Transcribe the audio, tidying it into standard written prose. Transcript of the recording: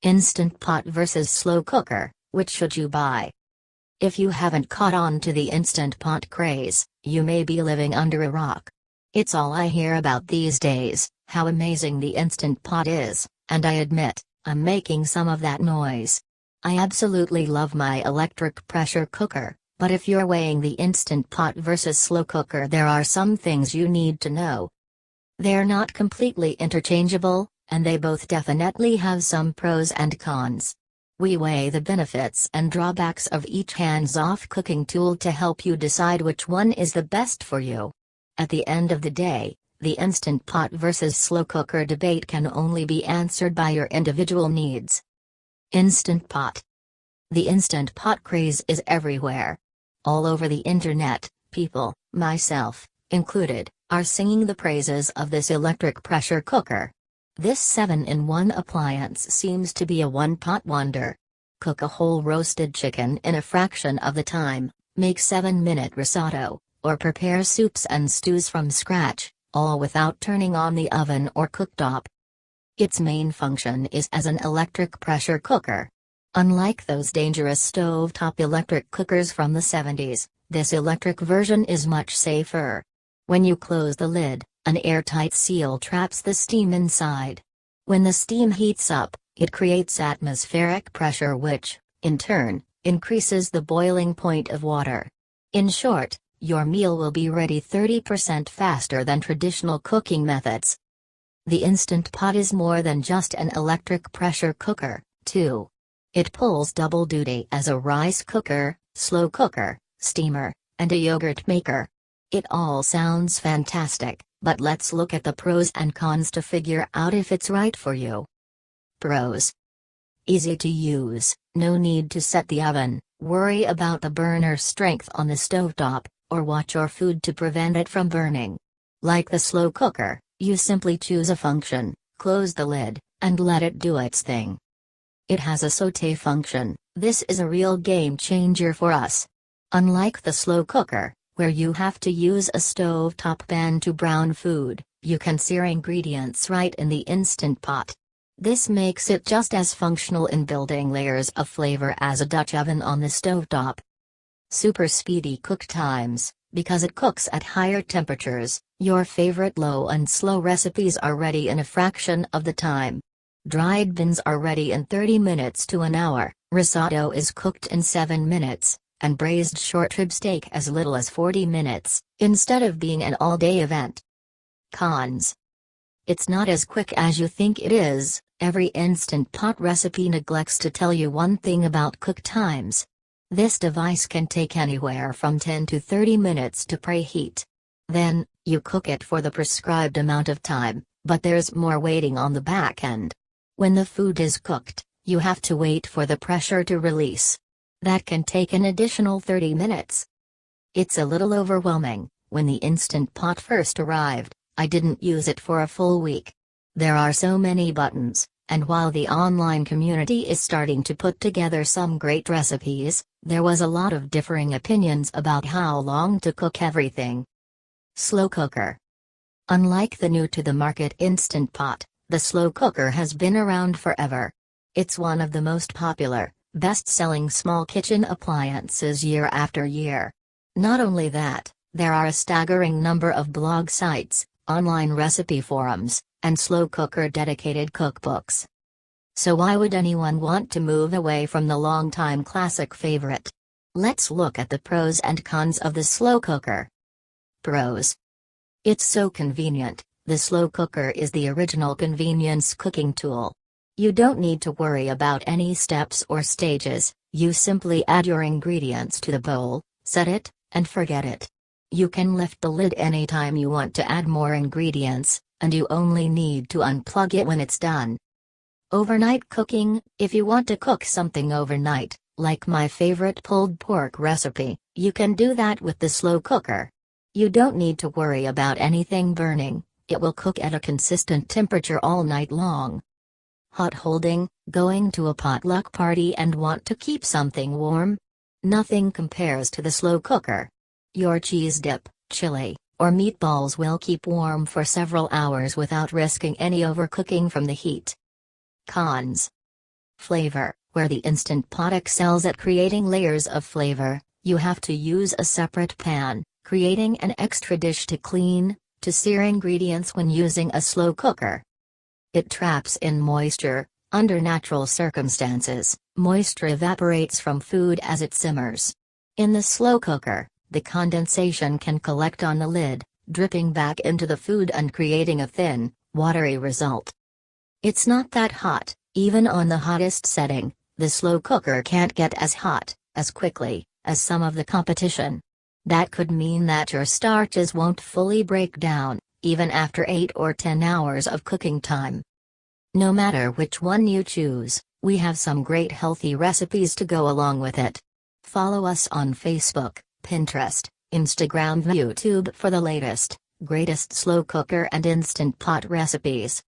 Instant Pot versus slow cooker, which should you buy? If you haven't caught on to the Instant Pot craze, you may be living under a rock. It's all I hear about these days, how amazing the Instant Pot is, and I admit, I'm making some of that noise. I absolutely love my electric pressure cooker, but if you're weighing the Instant Pot versus slow cooker, there are some things you need to know. They're not completely interchangeable, and they both definitely have some pros and cons. We weigh the benefits and drawbacks of each hands-off cooking tool to help you decide which one is the best for you. At the end of the day, the Instant Pot versus slow cooker debate can only be answered by your individual needs. Instant Pot. The Instant Pot craze is everywhere. All over the internet, people, myself included, are singing the praises of this electric pressure cooker. This 7-in-1 appliance seems to be a one-pot wonder. Cook a whole roasted chicken in a fraction of the time, make 7-minute risotto, or prepare soups and stews from scratch, all without turning on the oven or cooktop. Its main function is as an electric pressure cooker. Unlike those dangerous stovetop electric cookers from the 70s, this electric version is much safer. When you close the lid, an airtight seal traps the steam inside. When the steam heats up, it creates atmospheric pressure which, in turn, increases the boiling point of water. In short, your meal will be ready 30% faster than traditional cooking methods. The Instant Pot is more than just an electric pressure cooker, too. It pulls double duty as a rice cooker, slow cooker, steamer, and a yogurt maker. It all sounds fantastic, but let's look at the pros and cons to figure out if it's right for you. Pros. Easy to use, no need to set the oven, worry about the burner strength on the stovetop, or watch your food to prevent it from burning. Like the slow cooker, you simply choose a function, close the lid, and let it do its thing. It has a sauté function. This is a real game changer for us. Unlike the slow cooker, where you have to use a stovetop pan to brown food, you can sear ingredients right in the Instant Pot. This makes it just as functional in building layers of flavor as a Dutch oven on the stovetop. Super speedy cook times. Because it cooks at higher temperatures, your favorite low and slow recipes are ready in a fraction of the time. Dried beans are ready in 30 minutes to an hour, risotto is cooked in 7 minutes, and braised short rib steak as little as 40 minutes, instead of being an all-day event. Cons. It's not as quick as you think it is. Every Instant Pot recipe neglects to tell you one thing about cook times. This device can take anywhere from 10 to 30 minutes to preheat. Then, you cook it for the prescribed amount of time, but there's more waiting on the back end. When the food is cooked, you have to wait for the pressure to release. That can take an additional 30 minutes. It's a little overwhelming. When the Instant Pot first arrived, I didn't use it for a full week. There are so many buttons, and while the online community is starting to put together some great recipes, there was a lot of differing opinions about how long to cook everything. Slow cooker. Unlike the new-to-the-market Instant Pot, the slow cooker has been around forever. It's one of the most popular, best-selling small kitchen appliances year after year. Not only that, there are a staggering number of blog sites, online recipe forums, and slow cooker dedicated cookbooks. So why would anyone want to move away from the long-time classic favorite? Let's look at the pros and cons of the slow cooker. Pros. It's so convenient. The slow cooker is the original convenience cooking tool. You don't need to worry about any steps or stages. You simply add your ingredients to the bowl, set it, and forget it. You can lift the lid anytime you want to add more ingredients, and you only need to unplug it when it's done. Overnight cooking. If you want to cook something overnight, like my favorite pulled pork recipe, you can do that with the slow cooker. You don't need to worry about anything burning. It will cook at a consistent temperature all night long. Hot holding. Going to a potluck party and want to keep something warm? Nothing compares to the slow cooker. Your cheese dip, chili, or meatballs will keep warm for several hours without risking any overcooking from the heat. Cons. Flavor. Where the Instant Pot excels at creating layers of flavor, you have to use a separate pan, creating an extra dish to clean, to sear ingredients when using a slow cooker. It traps in moisture. Under natural circumstances, moisture evaporates from food as it simmers. In the slow cooker, the condensation can collect on the lid, dripping back into the food and creating a thin, watery result. It's not that hot. Even on the hottest setting, the slow cooker can't get as hot, as quickly, as some of the competition. That could mean that your starches won't fully break down, even after 8 or 10 hours of cooking time. No matter which one you choose, we have some great healthy recipes to go along with it. Follow us on Facebook, Pinterest, Instagram and YouTube for the latest, greatest slow cooker and Instant Pot recipes.